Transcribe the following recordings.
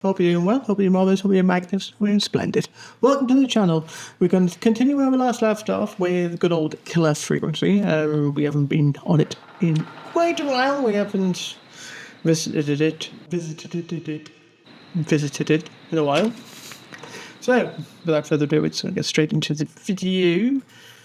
Hope you're doing well. Hope you're marvelous. Hope you're magnificent. We're splendid. Welcome to the channel. We're going to continue where we last left off with good old Killer Frequency. We haven't been on it in quite a while. We haven't visited it in a while. So, without further ado, let's get straight into the video.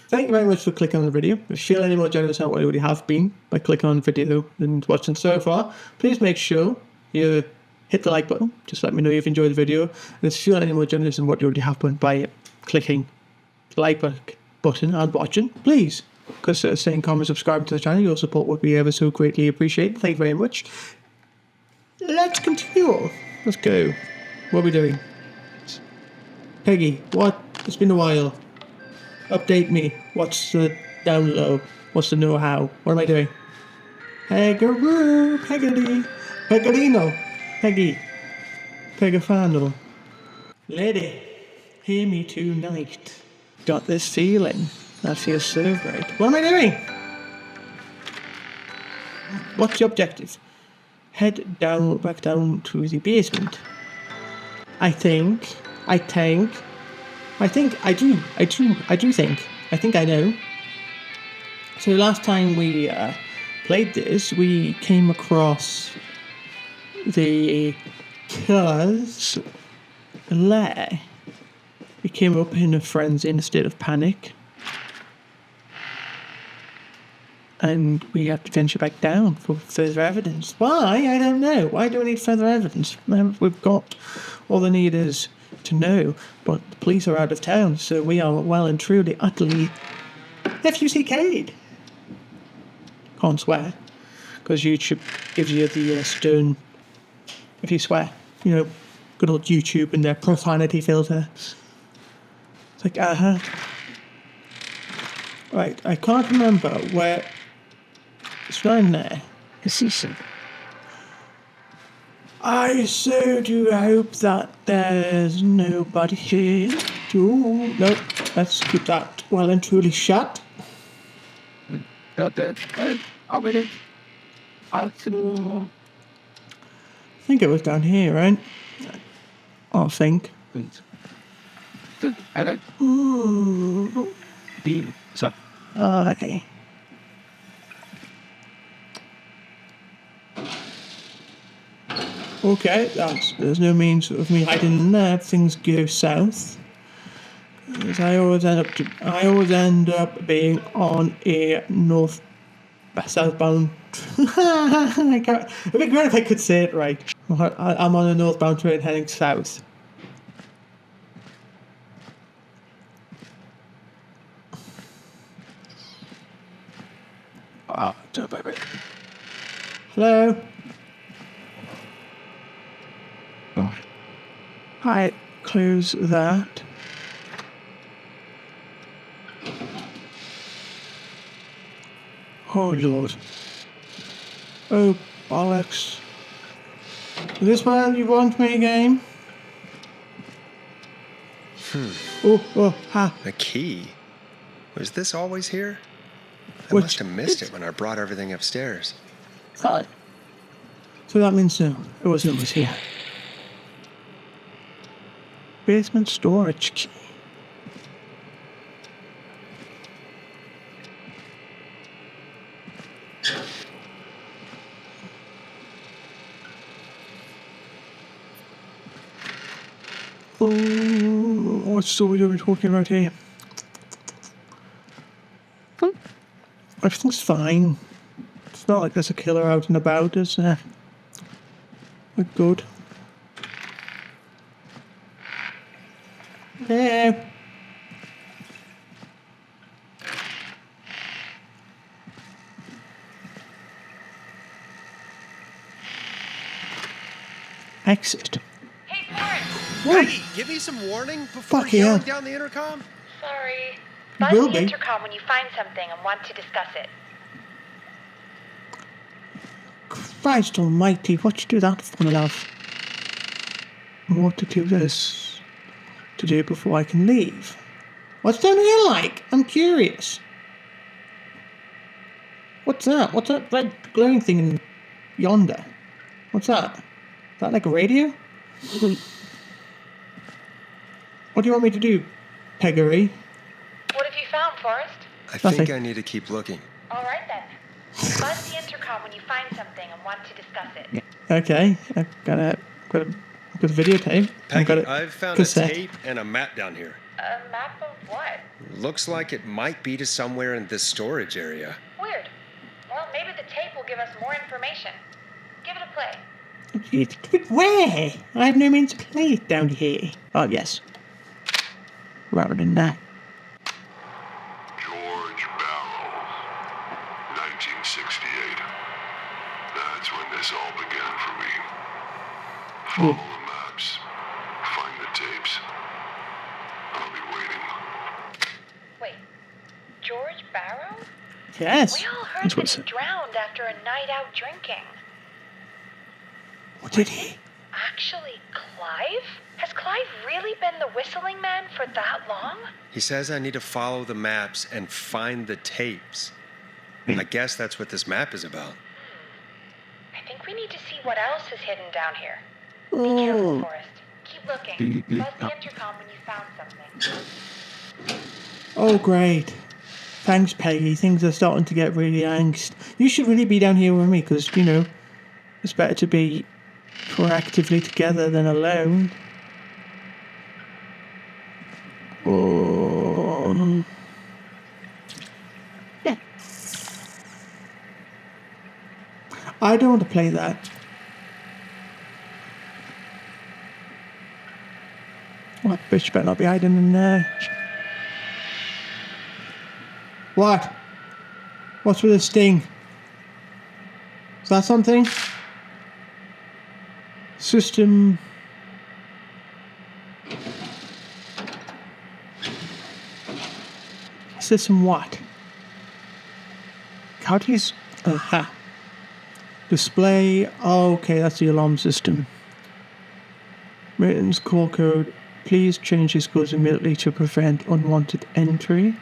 Thank you very much for clicking on the video. If you feel any more generous than what you already have been by clicking on the video and watching so far, please make sure you hit the like button. Just let me know you've enjoyed the video. And if you feel any more generous than what you already have been by clicking the like button and watching, please consider saying, comment, subscribe to the channel. Your support would be ever so greatly appreciated. Thank you very much. Let's continue. Let's go. What are we doing? Peggy, what? It's been a while. Update me. What's the down low? What's the know-how? What am I doing? Peggaroo, Peggedy, Peggarino, Peggy, Pegafano. Lady, hear me tonight. Got this feeling. That feels so right. What am I doing? What's the objective? Head down, back down to the basement. I do think. I think I know. So last time we played this, we came across the killer's lair. We came up in a frenzy, in a state of panic. And we have to venture back down for further evidence. Why? I don't know. Why do we need further evidence? We've got all the need is to know, but the police are out of town, so we are well and truly, utterly FUCK'd. Can't swear, because YouTube gives you the stern if you swear. You know, good old YouTube and their profanity filter. It's like, Right, I can't remember where. It's not in there. I so do hope that there's nobody here. Nope, let's keep that well and truly shut. I think it was down here, right? I think. Okay. Okay, there's no means of me hiding in there if things go south. Because I always end up being on a southbound. It'd be great if I could say it right. I'm on a northbound train heading south. Hello. Right, close that. Oh Lord. Oh bollocks. Is this where you want me again? A key? Was this always here? I must have missed it when I brought everything upstairs. So that means it wasn't always here. Basement storage key. Oh, what story are we talking about here? Everything's fine. It's not like there's a killer out and about, is there? We're good. Hello. Exit. Hey, Forrest! Maggie, give me some warning before yelling down the intercom. Sorry. Buzz the intercom when you find something and want to discuss it. Christ almighty, what you do that for, love? What to do this to do before I can leave? What's down here like? I'm curious. What's that? What's that red glowing thing in yonder? What's that? Is that like a radio? What do you want me to do, Peggery? What have you found, Forrest? I Nothing. think I need to keep looking. All right then. Buzz the intercom when you find something and want to discuss it. Okay, I've got a videotape. I've got Peggy, a I've found cassette. a tape and a map down here. A map of what? Looks like it might be to somewhere in this storage area. Weird. Well, maybe the tape will give us more information. Give it a play. Where? I have no means to play it down here. Oh, yes. Rather than that. George Barrow, 1968. That's when this all began for me. Follow the maps, find the tapes. I'll be waiting. Wait. George Barrow? Yes. We all heard That's that what he it drowned after a night out drinking. What did he? Actually, Clive? Has Clive really been the whistling man for that long? He says I need to follow the maps and find the tapes. I guess that's what this map is about. I think we need to see what else is hidden down here. Be careful, Forrest. Keep looking. Buzz the intercom when you found something. Oh, great. Thanks, Peggy. Things are starting to get really angst. You should really be down here with me because, you know, it's better to be proactively together than alone. Oh. Yeah. I don't want to play that. What bitch better not be hiding in there. What? What's with this thing? Is that something? System. System what? How do you... Aha. Display. Oh, okay, that's the alarm system. Written call code. Please change this codes immediately to prevent unwanted entry.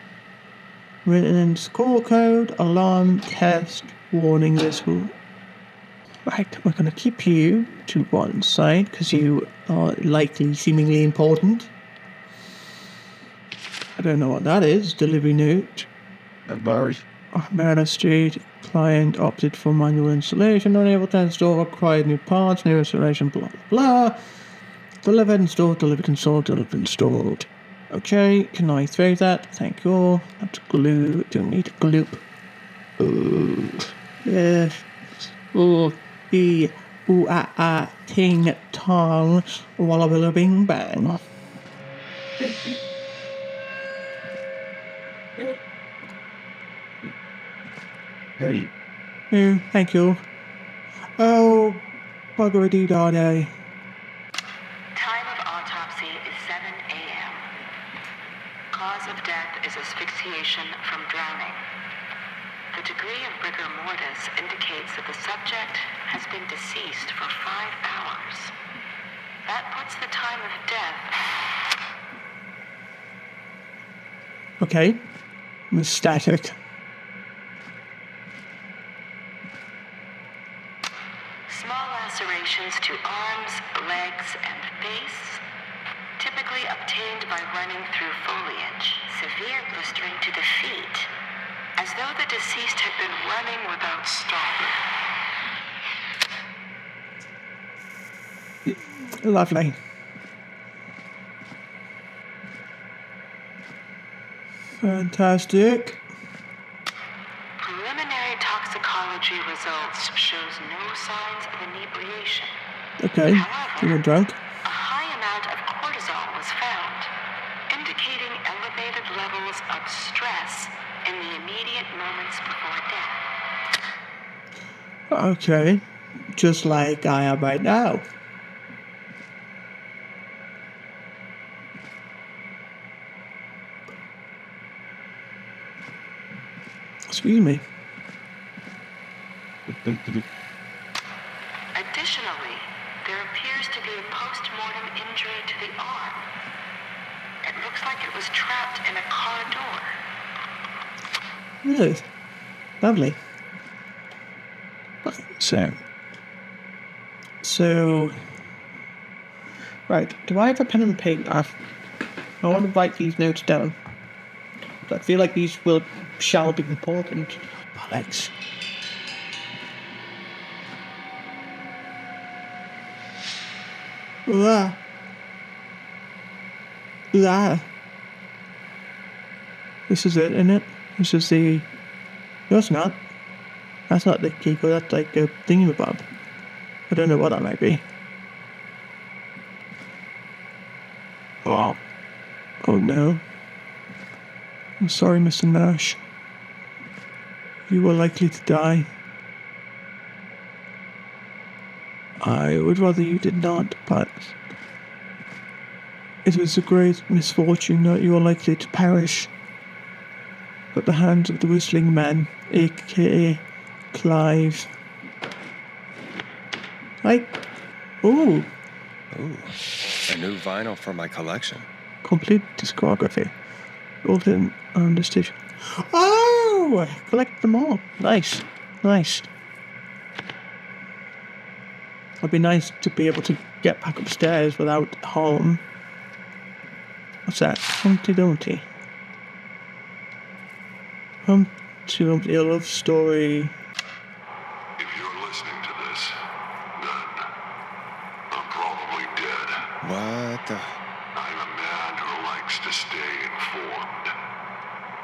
Written call code. Alarm test. Warning this will... Right, we're going to keep you to one side because you are likely seemingly important. I don't know what that is. Delivery note. Mariner Street. Client opted for manual installation. Unable to install required new parts. New installation. Blah, blah, blah. Delivered, installed, delivered, installed, delivered, installed. Okay, can I throw that? Thank you. That's glue. Don't need glue. Oh, yes. Oh, the ooh ah ah ting tong walla walla bing bang. Hey. Oh, thank you. Oh, buggery dee da day. Time of autopsy is 7 a.m. Cause of death is asphyxiation from drowning. The degree of rigor mortis indicates that the subject has been deceased for 5 hours. That puts the time of death... Okay. I'm static. Small lacerations to arms, legs, and face, typically obtained by running through foliage. Severe blistering to the feet, as though the deceased had been running without stopping. Lovely. Fantastic. Preliminary toxicology results shows no signs of inebriation. Okay, However, you were drunk. a high amount of cortisol was found, indicating elevated levels of stress in the immediate moments before death. Okay, just like I am right now. Excuse me. Additionally, there appears to be a post-mortem injury to the arm. It looks like it was trapped in a car door. Really? Lovely. So, Right, do I have a pen and paper? I want to write these notes down. I feel like these shall be important. Alex. There. This is it, isn't it? This is the... No, it's not. That's not the key code, that's like a thingamabob. I don't know what that might be. Oh. Oh no. I'm sorry, Mr. Nash. You are likely to die. I would rather you did not, but it is a great misfortune that you are likely to perish at the hands of the Whistling Man, aka Clive. Ooh, Ooh, a new vinyl for my collection. complete discography. Golden on the station. Oh, collect them all. Nice. It'd be nice to be able to get back upstairs without harm. What's that? Humpty Dumpty. Humpty Dumpty, a love story. If you're listening to this, then I'm probably dead. What the? I'm a man who likes to stay informed.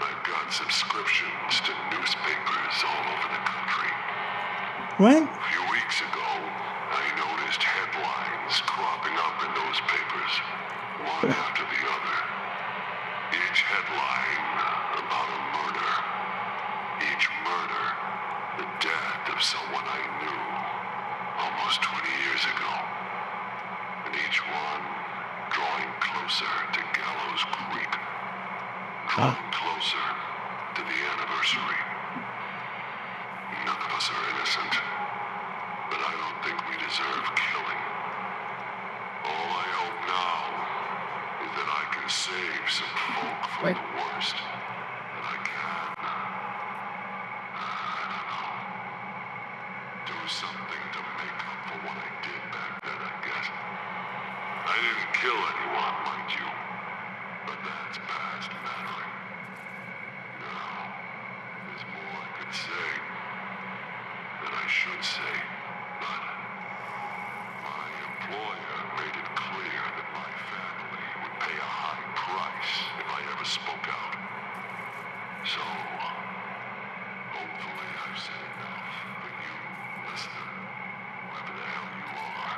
I've got subscriptions to newspapers all over the country. What? A few weeks ago, I noticed headlines cropping up in those papers, one after the other. Each headline about a murder. Each murder, the death of someone I knew almost 20 years ago. And each one drawing closer to Gallows Creek. Drawing closer to the anniversary. None of us are innocent, but I don't think we deserve killing. All I hope now is that I can save some folk from the worst. That I can, I don't know, do something to make up for what I did back then, I guess. I didn't kill anyone, mind you, but that's past mattering. Now, there's more I could say. That I should say, but my employer made it clear that my family would pay a high price if I ever spoke out. So, hopefully I've said enough for you, listener, whoever the hell you are,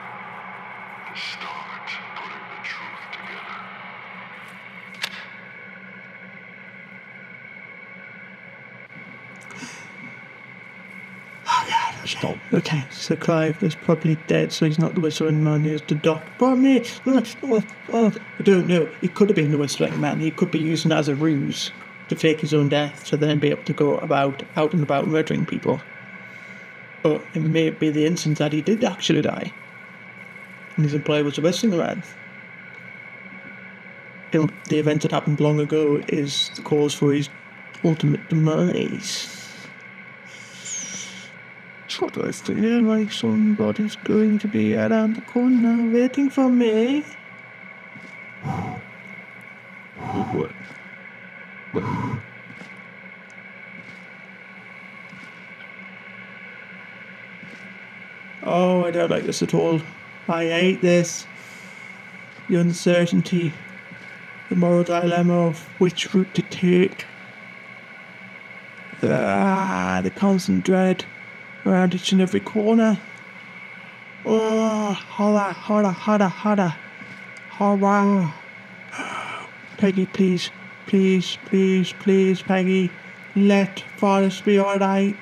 to start putting the truth together. Stop. Okay, so Clive is probably dead, so he's not the Whistling Man, he's the doctor. But me, I don't know. He could have been the Whistling Man. He could be using it as a ruse to fake his own death to then be able to go out and about murdering people. Or it may be the instance that he did actually die. And his employer was a Whistling Man. The event that happened long ago is the cause for his ultimate demise. What I feel like somebody's going to be around the corner waiting for me. What? Oh, I don't like this at all. I hate this. The uncertainty, the moral dilemma of which route to take. The constant dread around each and every corner. Oh, horror. Peggy, please, Peggy, let Forrest be alright.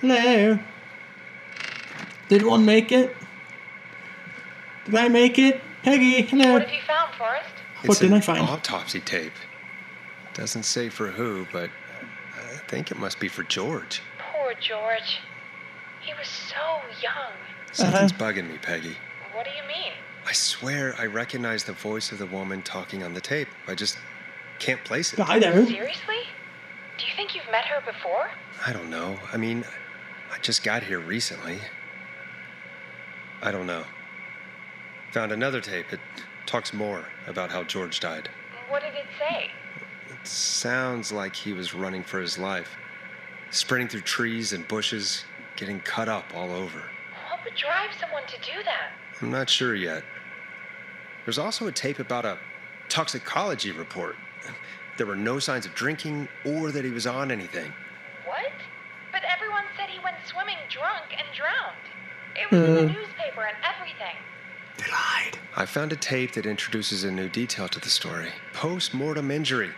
Hello? Did one make it? Did I make it? Peggy, hello? What have you found, Forrest? What did I find? Autopsy tape. Doesn't say for who, but I think it must be for George. Poor George. He was so young. Something's bugging me, Peggy. What do you mean? I swear I recognize the voice of the woman talking on the tape. I just can't place it. I know. Seriously? Do you think you've met her before? I don't know. I mean, I just got here recently. I don't know. Found another tape. It talks more about how George died. What did it say? It sounds like he was running for his life. Sprinting through trees and bushes, getting cut up all over. What would drive someone to do that? I'm not sure yet. There's also a tape about a toxicology report. There were no signs of drinking or that he was on anything. What? But everyone said he went swimming drunk and drowned. It was in the newspaper and everything. They lied. I found a tape that introduces a new detail to the story. Post-mortem injury.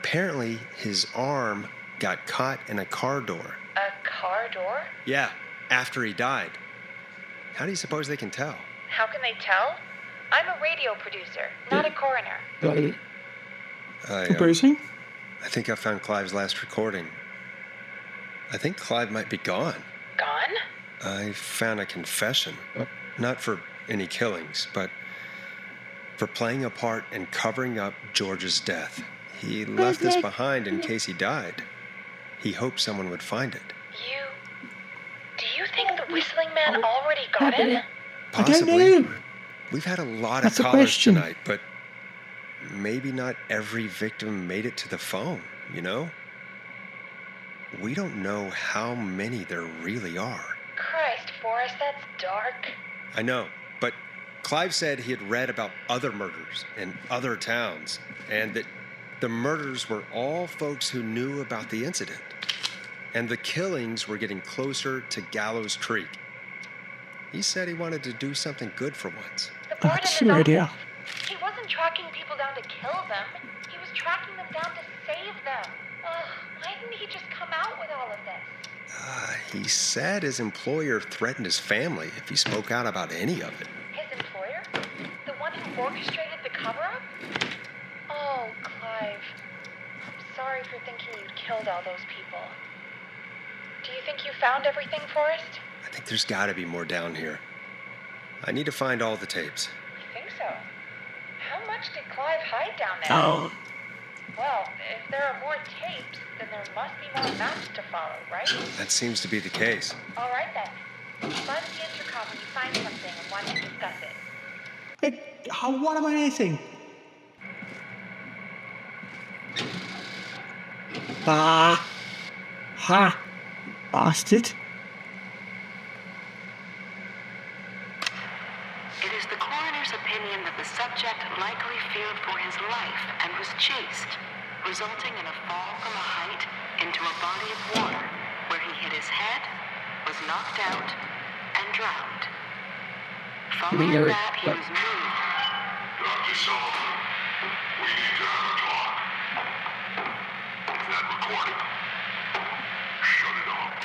Apparently, his arm got caught in a car door. A car door? Yeah, after he died. How do you suppose they can tell? How can they tell? I'm a radio producer, not a coroner. Bruising? I think I found Clive's last recording. I think Clive might be gone. Gone? I found a confession. Not for any killings, but for playing a part in covering up George's death. He left this behind in case he died. He hoped someone would find it. Do you think the Whistling Man already got it? Possibly. I don't know. We've had a lot That's a of callers question. tonight, but maybe not every victim made it to the phone, you know? We don't know how many there really are. Christ, Forrest, that's dark. I know, but Clive said he had read about other murders in other towns, and that the murders were all folks who knew about the incident. And the killings were getting closer to Gallows Creek. He said he wanted to do something good for once. The board That's in your his idea. office. He wasn't tracking people down to kill them. He was tracking them down to save them. Ugh, why didn't he just come out with all of this? He said his employer threatened his family if he spoke out about any of it. His employer? The one who orchestrated the cover-up? Oh, Clive. I'm sorry for thinking you'd killed all those people. Do you think you found everything, Forrest? I think there's got to be more down here. I need to find all the tapes. You think so? How much did Clive hide down there? Oh. Well, if there are more tapes, then there must be more maps to follow, right? That seems to be the case. All right, then. Buzz the intercom when you find something and want to discuss it. What am I missing? Ha! Bastard. It is the coroner's opinion that the subject likely feared for his life and was chased, resulting in a fall from a height into a body of water where he hit his head, was knocked out, and drowned. Following that, he was moved. Dr. Sullivan, we need to have a talk. That recording. Shut it off.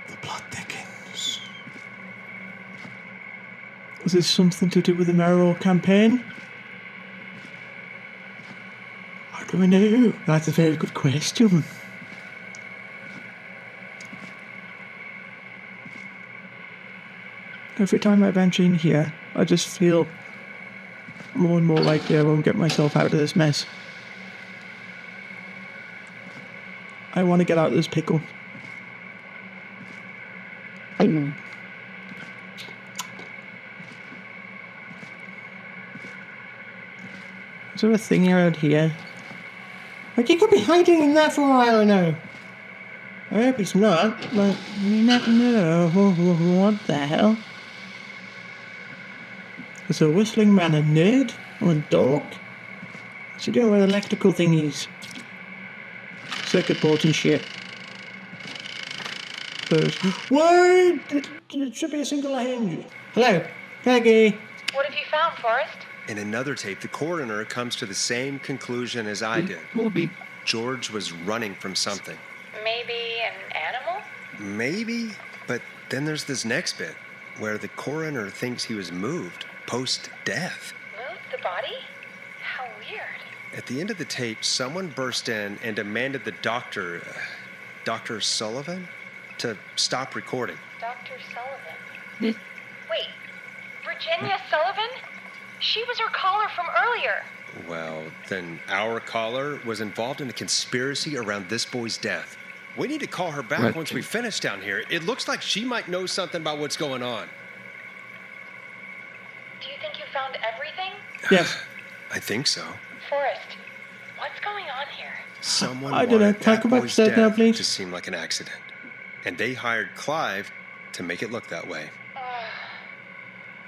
The plot thickens. Was this something to do with the mayoral campaign? How do we know? That's a very good question. Every time I venture in here, I just feel more and more likely I won't get myself out of this mess. I want to get out of this pickle. Is there a thing around here? Like, you could be hiding in that for a while now. I hope it's not, but you never know. What the hell? Is a whistling man a nerd or a dog? What's he doing with electrical thingies? Circuit boards and shit. What? It should be a single hinge. Hello, Peggy. What have you found, Forrest? In another tape, the coroner comes to the same conclusion as I did. George was running from something. Maybe an animal? Maybe, but then there's this next bit where the coroner thinks he was moved post-death. Moved the body? How weird. At the end of the tape, someone burst in and demanded the doctor, Dr. Sullivan, to stop recording. Dr. Sullivan. Wait, Virginia Sullivan? She was her caller from earlier. Well, then our caller was involved in a conspiracy around this boy's death. We need to call her back Right. once we finish down here. It looks like she might know something about what's going on. Do you think you found everything? Yes. I think so. Forrest, what's going on here? Someone I don't know. wanted Can I that come boy's upstairs now, death please? to seem like an accident. And they hired Clive to make it look that way.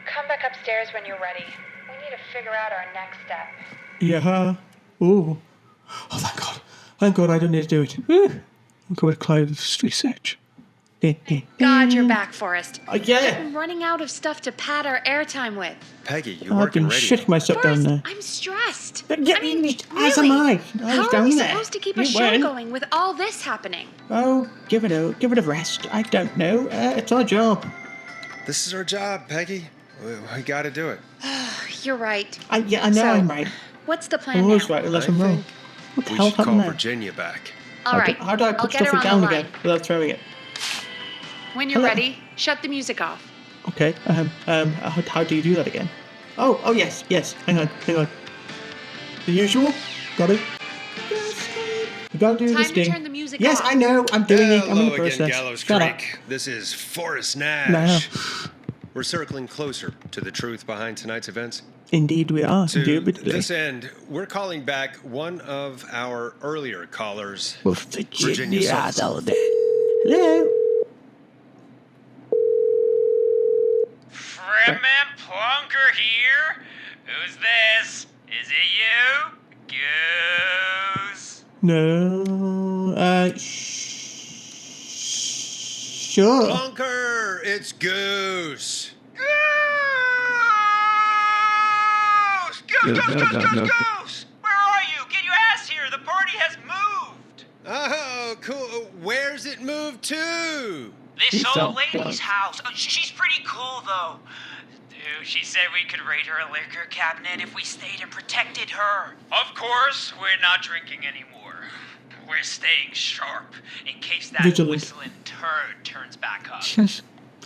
Come back upstairs when you're ready. We need to figure out our next step. Yeah. Ooh. Oh, thank God. Thank God I don't need to do it. Whew. I'll go with Clive's research. God, you're back, Forrest. Yeah. I'm running out of stuff to pad our airtime with. Peggy, you I've working been ready? shitting myself down Forrest, there. I'm stressed. Yeah, I mean, as really, am I. I how was are down we there. supposed to keep a You show weren't. going with all this happening? Oh, give it a rest. I don't know. It's our job. This is our job, Peggy. We got to do it. You're right. I know So, I'm right. What's the I'm plan always now? right unless I I'm wrong. think What the We hell should call happened there? Virginia back. All right. How do I I'll put get her stuff on the down line. again without throwing it? When you're Hello. ready, shut the music off. Okay. How do you do that again? Oh, yes. Hang on. The usual. Got it. You gotta do Time this to thing. turn the music Yes, off. I know. I'm doing it. I'm in Hello the again, process. Gallows Shut up. Creek. This is Forrest Nash. No. We're circling closer to the truth behind tonight's events. Indeed, we are. To Indubitably. this end, we're calling back one of our earlier callers. Well, Virginia Virginia Sullivan. Hello. Fredman Plunker here. Who's this? Is it you? Goose. No. Sure. Plunker, it's Goose. Goose! No. Goose! Where are you? Get your ass here. The party has moved. Oh, cool. Where's it moved to? This so old lady's close. house. She's pretty cool, though. Dude, she said we could raid her liquor cabinet if we stayed and protected her. Of course, we're not drinking anymore. We're staying sharp in case that Vigilant. whistling turd turns back up. Yes.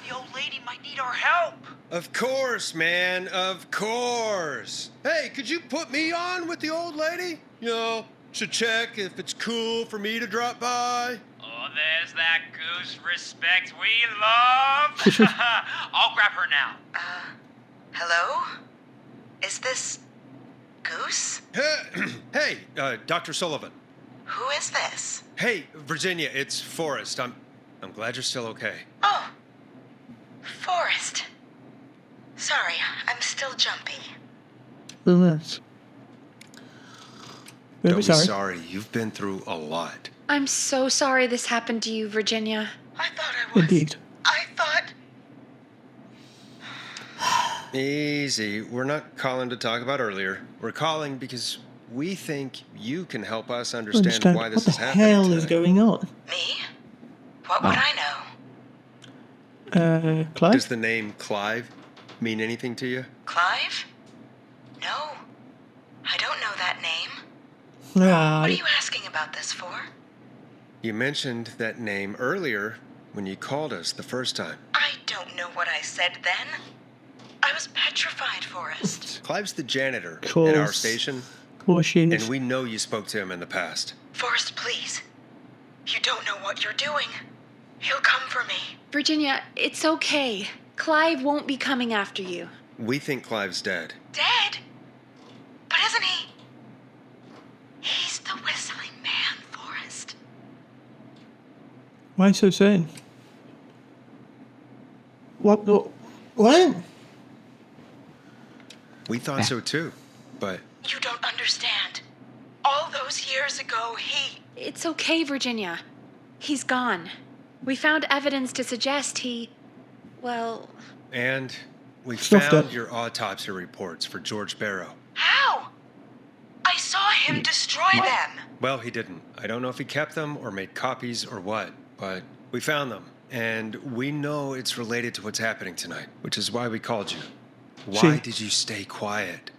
The old lady might need our help. Of course, man. Of course. Hey, could you put me on with the old lady? You know, to check if it's cool for me to drop by. Oh, there's that goose respect we love. I'll grab her now. Hello? Is this Goose? Hey, Dr. Sullivan. Who is this? Hey, Virginia, it's Forrest. I'm glad you're still okay. Oh, Forrest. Sorry, I'm still jumpy. Well, that's. Very Don't be sorry. sorry. You've been through a lot. I'm so sorry this happened to you, Virginia. I thought I was. Indeed. I thought. Easy. We're not calling to talk about earlier. We're calling because we think you can help us understand why this what is the happening hell is tonight. going on. Me? What would I know? Clive? Does the name Clive mean anything to you? Clive? No. I don't know that name. Ah, What are you asking about this for? You mentioned that name earlier when you called us the first time. I don't know what I said then. I was petrified, Forrest. Clive's the janitor Course. at our station, of course she and is. we know you spoke to him in the past. Forrest, please. You don't know what you're doing. He'll come for me. Virginia, it's okay. Clive won't be coming after you. We think Clive's dead. Dead? But isn't he? He's the whistling man, Forrest. Why so certain? What? What? We thought so too, but You don't understand. All those years ago, he... It's okay, Virginia. He's gone. We found evidence to suggest he. Well, and we Stuffed found it. your autopsy reports for George Barrow. How? I saw him destroy them. Well, he didn't. I don't know if he kept them or made copies or what, but we found them. And we know it's related to what's happening tonight, which is why we called you. Why See. did you stay quiet?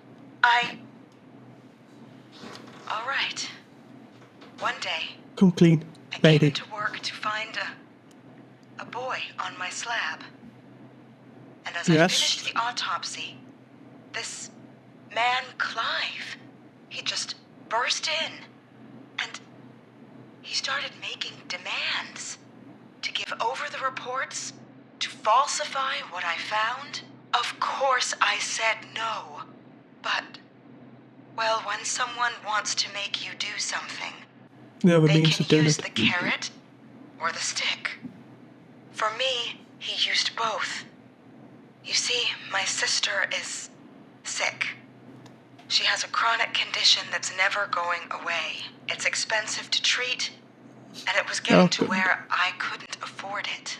All right. One day, Come clean, I came lady. into work to find a boy on my slab. And as I Yes. finished the autopsy, this man, Clive, he just burst in. And he started making demands to give over the reports, to falsify what I found. Of course I said no. But, well, when someone wants to make you do something, The other they means of can doing use it. the carrot or the stick. For me, he used both. You see, my sister is sick. She has a chronic condition that's never going away. It's expensive to treat, and it was getting to good. where I couldn't afford it.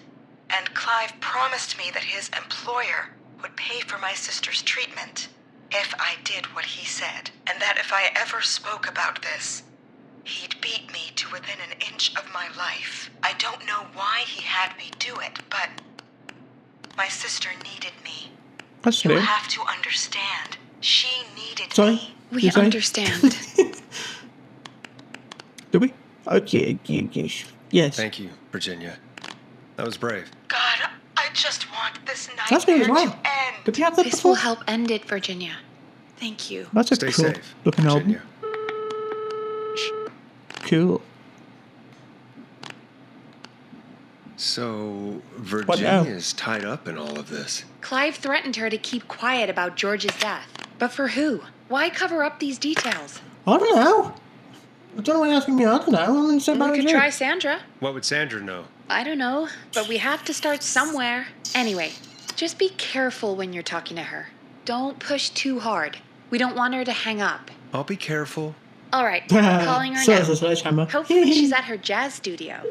And Clive promised me that his employer would pay for my sister's treatment if I did what he said, and that if I ever spoke about this, he'd beat me to within an inch of my life. I don't know why he had me do it, but my sister needed me. That's You true. have to understand. She needed Sorry? me. We You say? understand. Do we? Okay, yes. Yes. Thank you, Virginia. That was brave. God, I just want this That's me nightmare as to well. end. Did you have that This before? will help end it, Virginia. Thank you. That's a Stay cool safe, looking Virginia. album. Cool. So, now? Virginia's tied up in all of this. Clive threatened her to keep quiet about George's death. But for who? Why cover up these details? I don't know. I don't know why you're asking me. I don't know. I'm going to say We about could you. try Sandra. What would Sandra know? I don't know, but we have to start somewhere. Anyway, just be careful when you're talking to her. Don't push too hard. We don't want her to hang up. I'll be careful. All right, calling her So now. is a sledgehammer. Hopefully she's at her jazz studio.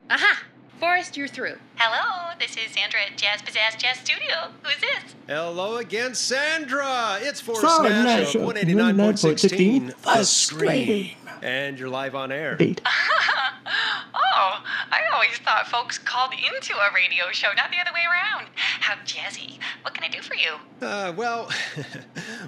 Aha! Forrest, you're through. Hello, this is Sandra at Jazz Pizzazz Jazz Studio. Who's this? Hello again, Sandra! It's Forrest Sorry, Nash of Nash, 189.16, 189.16, The Scream. And you're live on air. Indeed. Oh, I always thought folks called into a radio show, not the other way around. How jazzy. What can I do for you? Well,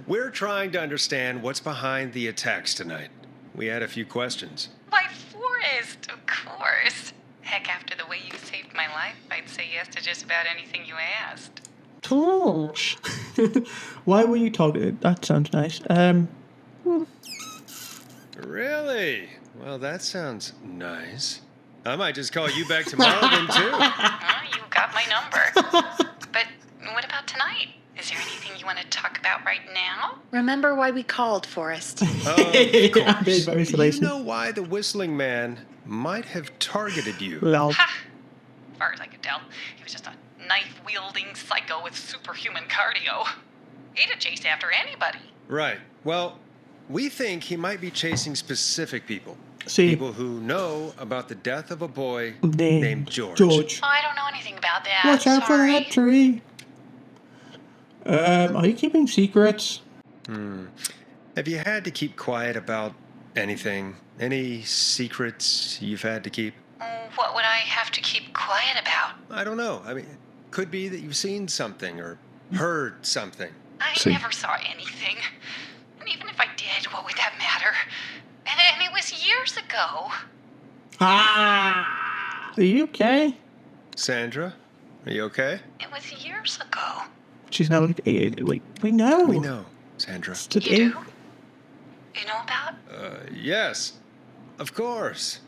we're trying to understand what's behind the attacks tonight. We had a few questions. Why, Forrest, of course. Heck, after the way you saved my life, I'd say yes to just about anything you asked. Gosh. Why were you talking? That sounds nice. Really? Well, that sounds nice. I might just call you back tomorrow then, too. You got my number. But what about tonight? Is there anything you want to talk about right now? Remember why we called, Forrest. Of I'm course. being very Do you salacious. know why the Whistling Man might have targeted you? Lol. Ha! As far as I could tell, he was just a knife-wielding psycho with superhuman cardio. He'd have chased after anybody. Right. Well, we think he might be chasing specific people. See, People who know about the death of a boy name named George. George. Oh, I don't know anything about that. Watch out for Sorry. that tree. Are you keeping secrets? Have you had to keep quiet about anything? Any secrets you've had to keep? What would I have to keep quiet about? I don't know. I mean, could be that you've seen something or heard something. I See. never saw anything. And even if I did, what would that matter? And it was years ago. Ah! Are you okay? Sandra, are you okay? It was years ago. She's now like, wait, we know. We know, Sandra. It's You today. do? You know about? Yes, of course.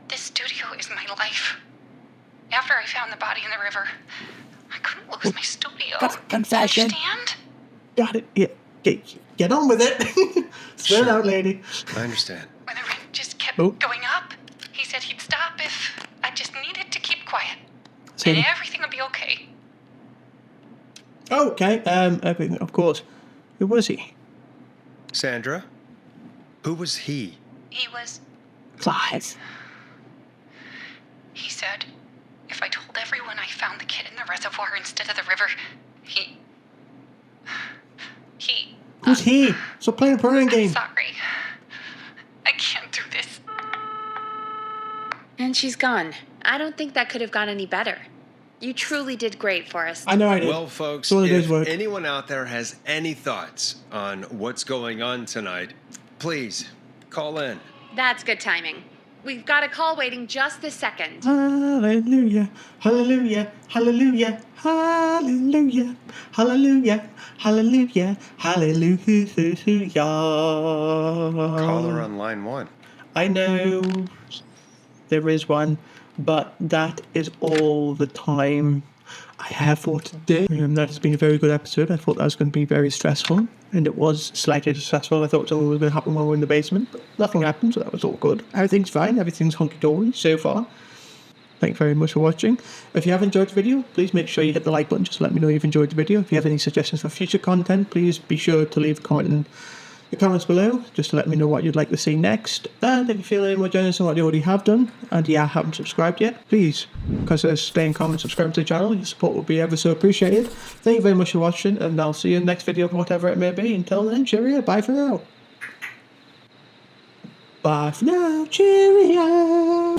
This studio is my life. After I found the body in the river, I couldn't lose my studio. That's a confession. Understand? Got it. Yeah. Get on with it. Spell it Sure. out, lady. I understand. When the rent just kept Oh. going up, he said he'd stop if I just needed to keep quiet. Same. And everything would be okay. Okay. Everything, of course. Who was he? Sandra, who was he? He was, Clive. he said, if I told everyone I found the kid in the reservoir instead of the river, he, Who's he? Stop playing a prank I'm game. sorry. I can't do this. And she's gone. I don't think that could have gone any better. You truly did great, Forrest. I know I did. Well, folks, So it is if work. anyone out there has any thoughts on what's going on tonight, please call in. That's good timing. We've got a call waiting just this second. Hallelujah, hallelujah, hallelujah, hallelujah, hallelujah, hallelujah, hallelujah. Caller on line one. I know there is one, but that is all the time I have for today. That has been a very good episode. I thought that was going to be very stressful, and it was slightly stressful. I thought something was going to happen while we were in the basement, but nothing happened, so that was all good. Everything's fine. Everything's hunky-dory so far. Thank you very much for watching. If you have enjoyed the video, please make sure you hit the like button just to let me know you've enjoyed the video. If you have any suggestions for future content, please be sure to leave a comment in the comments below just to let me know what you'd like to see next. And if you feel any more generous than what you already have done, and you haven't subscribed yet, please consider staying, comment, subscribe to the channel. Your support would be ever so appreciated. Thank you very much for watching, and I'll see you in the next video, whatever it may be. Until then, cheerio, bye for now. Bye for now, cheerio.